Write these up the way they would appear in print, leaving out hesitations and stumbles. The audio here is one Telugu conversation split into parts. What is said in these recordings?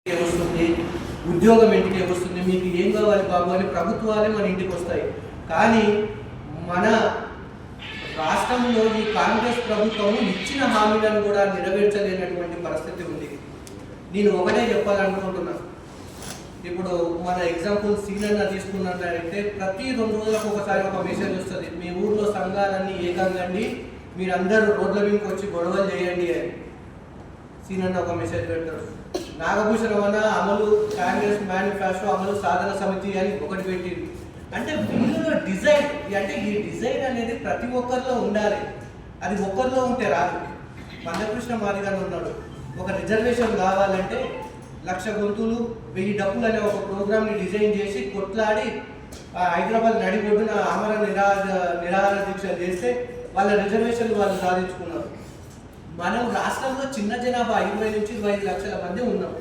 వస్తుంది, ఉద్యోగం ఇంటికి వస్తుంది, మీకు ఏం కావాలి బాబు అని ప్రభుత్వాలే మన ఇంటికి వస్తాయి. కానీ మన రాష్ట్రంలో ఈ కాంగ్రెస్ ప్రభుత్వం ఇచ్చిన హామీలను కూడా నెరవేర్చలేనటువంటి పరిస్థితి ఉంది. నేను ఒకటే చెప్పాలనుకుంటున్నా. ఇప్పుడు మన ఎగ్జాంపుల్ సీనన్న తీసుకున్నట్లయితే ప్రతి 2 రోజులకు ఒకసారి ఒక మెసేజ్ వస్తుంది, మీ ఊర్లో సంఘాలన్నీ ఏకంగండి, మీరందరూ రోడ్ల మీదకి వచ్చి గొడవలు చేయండి అని సీనన్న ఒక మెసేజ్ పెడతారు. నాగభూషణ వన అమలు కాంగ్రెస్ మేనిఫెస్టో అమలు సాధన సమితి అని ఒకటి పెట్టింది. అంటే వీళ్ళలో డిజైన్, అంటే ఈ డిజైన్ అనేది ప్రతి ఒక్కరిలో ఉండాలి. అది ఒక్కరిలో ఉంటే రాదు. మందకృష్ణ మాదిగానే ఉన్నాడు, ఒక రిజర్వేషన్ కావాలంటే 1,00,000 గొంతులు 1000 డబ్బులు అనే ఒక ప్రోగ్రామ్ని డిజైన్ చేసి కొట్లాడి హైదరాబాద్ నడిబొడ్డున ఆమరణ నిరాహార దీక్ష చేస్తే వాళ్ళ రిజర్వేషన్ వాళ్ళు సాధించుకున్నారు. మనం రాష్ట్రంలో చిన్న జనాభా 20 నుంచి 25 లక్షల మంది ఉన్నాం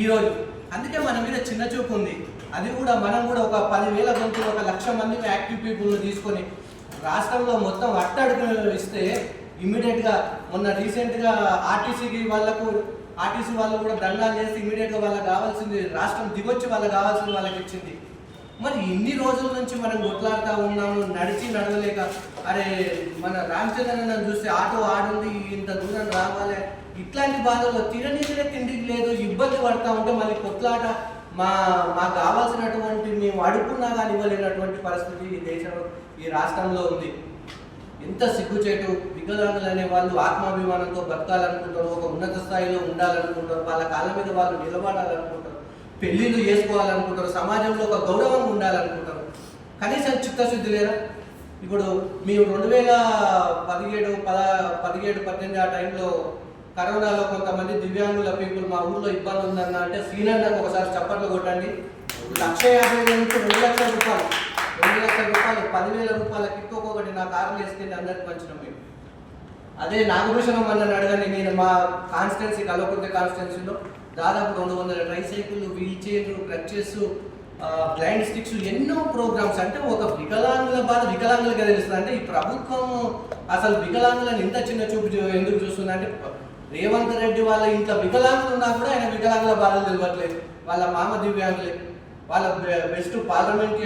ఈరోజు. అందుకే మన మీద చిన్న చూపు ఉంది. అది కూడా మనం కూడా ఒక 10,000 గొంతులు 1,00,000 మంది యాక్టివ్ పీపుల్ని తీసుకొని రాష్ట్రంలో మొత్తం అట్టడుగు ఇస్తే ఇమ్మీడియట్గా మొన్న రీసెంట్గా ఆర్టీసీ వాళ్ళు కూడా దండాలు చేసి ఇమ్మీడియట్గా వాళ్ళకి కావాల్సింది రాష్ట్రం దిగొచ్చి వాళ్ళకి కావాల్సింది వాళ్ళకి ఇచ్చింది. మరి ఇన్ని రోజుల నుంచి మనం కొట్లాడుతూ ఉన్నాము, నడవలేక. అరే మన రామచంద్రన్ చూస్తే ఆటో ఆడుంది, ఇంత దూరం రావాలి, ఇట్లాంటి బాధలు తిననీరే తిండికి లేదు, ఇబ్బంది పడతా ఉంటే మళ్ళీ కొట్లాట మాకు కావాల్సినటువంటి మేము అడుక్కున్నా కానీ ఇవ్వలేనటువంటి పరిస్థితి ఈ దేశంలో ఈ రాష్ట్రంలో ఉంది. ఎంత సిగ్గుచేటు. వికలాంగులు అనే వాళ్ళు ఆత్మాభిమానంతో బతకాలనుకుంటారు, ఒక ఉన్నత స్థాయిలో ఉండాలనుకుంటారు, వాళ్ళ కాళ్ళ మీద వాళ్ళు నిలబడాలనుకుంటారు, పెళ్ళిళ్ళు చేసుకోవాలనుకుంటారు, సమాజంలో ఒక గౌరవం ఉండాలనుకుంటారు. కనీసం చిత్తశుద్ధి లేదా? ఇప్పుడు మేము 2017-18 ఆ టైంలో కరోనాలో కొంతమంది దివ్యాంగుల పీపుల్ మా ఊర్లో ఇబ్బంది ఉందన్న అంటే సీనియర్లకు ఒకసారి చప్పట్లు కొట్టండి. 1,50,000 నుంచి 2,00,000 రూపాయలు 10,000 రూపాయలకి ఒక్కొక్కటి నా కారులు వేసుకెళ్ళి అందరికి పంచినాం మేము. అదే నాగభూషణం అన్నని అడగండి, నేను మా కాన్స్టిట్యున్సీ కల్వకుర్తి కాన్స్టిట్యున్సీలో దాదాపు 200 ట్రైసైకిళ్ళు, వీల్ చైర్లు, క్రచెస్, బ్లైండ్ స్టిక్స్, ఎన్నో ప్రోగ్రామ్స్. అంటే ఒక వికలాంగుల బాధ వికలాంగులకే తెలుస్తుంది. అంటే ఈ ప్రభుత్వం అసలు వికలాంగులను ఇంత చిన్న చూపు ఎందుకు చూస్తుంది అంటే రేవంత్ రెడ్డి వాళ్ళ ఇంట్లో వికలాంగులు ఉన్నా కూడా ఆయన వికలాంగుల బాధలు తెలియట్లేదు. వాళ్ళ మామ దివ్యాంగులే, వాళ్ళ బెస్ట్ పార్లమెంటరీ